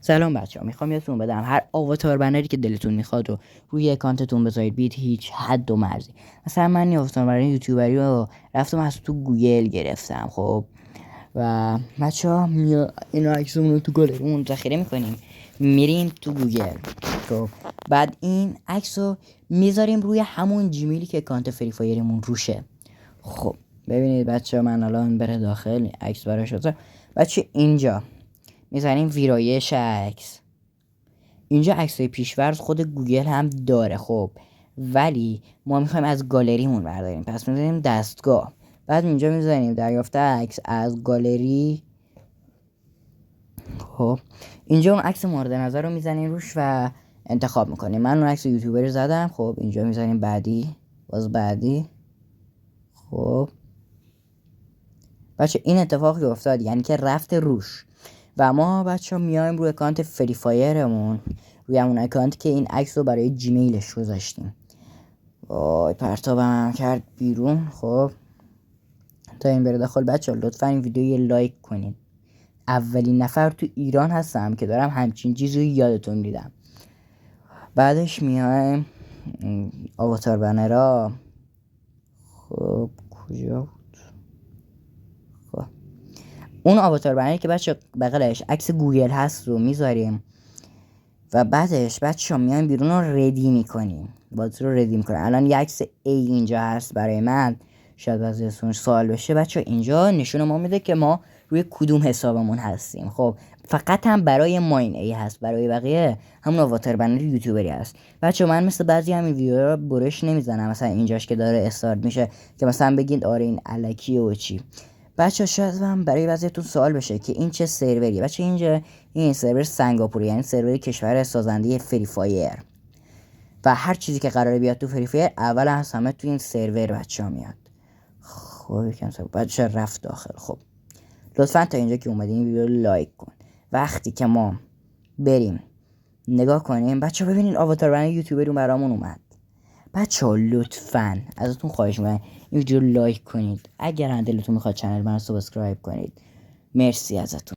سلام بچه‌ها، میخوام یادتون بدم هر آواتار بنری که دلتون میخواد رو روی اکانتتون بذارید بید هیچ حد و مرزی. مثلا من این آواتار بنر یوتیوبری رو رفتم از تو گوگل گرفتم. خب و بچه‌ها این عکسمون رو تو گالریمون ذخیره میکنیم، میریم تو گوگل. خب بعد این عکس رو میذاریم روی همون جیمیلی که اکانت فری فایرمون روشه. خب ببینید بچه‌ها، من الان بره داخل عکس براش بذارم. بچه اینجا میزنیم ویرایش عکس. اینجا عکسای پیشورز خود گوگل هم داره. خب ولی ما میخوایم از گالریمون برداریم، پس میزنیم دستگاه. بعد اینجا میزنیم دریافت عکس از گالری. خب اینجا اون عکس مورد نظر رو میزنیم روش و انتخاب میکنیم. من اون عکس یوتیوبری زدم. خب اینجا میزنیم بعدی، باز بعدی. خب بچه این اتفاقی افتاد، یعنی که رفت روش. و ما بچه میایم روی اکانت فری فایرمون، روی همون اکانت که این عکس رو برای جیمیلش گذاشتیم. وای پرتابم کرد بیرون. خب تا این بره داخل بچه لطفا این ویدیو یه لایک کنین. اولین نفر تو ایران هستم که دارم همچین چیزی رو یادتون میدم. بعدش میایم آواتار بنرها. خب کجا بود؟ خب اون آواتار بنری که بچه بغلش عکس گوگل هست رو میذاریم و بعدش بچه میایم بیرون رو ردی میکنیم. بازی رو ردی میکنیم. الان یه عکس A اینجا هست برای من، شاید بعضیتون سوال بشه. بچه اینجا نشون ما میده که ما روی کدوم حسابمون هستیم. خب فقط هم برای ما این A هست، برای بقیه همون آواتار بنر یوتیوبری هست. بچه من مثل بعضی همین ویدیوها رو برش نمیزنم، مثلا اینجاش که داره استارت میشه که مثلا بگید آره این الکیه و چی. بچه شاید هم برای بعضیتون سوال بشه که این چه سروریه. بچه اینجا این سرور سنگاپور، یعنی سرور کشور سازنده فری فایر و هر چیزی که قراره بیاد تو فری فایر اول از همه تو این سرور بچه‌ها میاد. خب یکم بچه رفت داخل. خب لطفا تا اینجا که اومدین این ویدیو لایک کن. وقتی که ما بریم نگاه کنیم بچه ببینید آواتار بنر یوتیوبری برامون اومد. بچه لطفا ازتون خواهش میکنم این ویدیو لایک کنید. اگر هم دلتون میخواد چنل من رو سابسکرایب کنید. مرسی ازتون.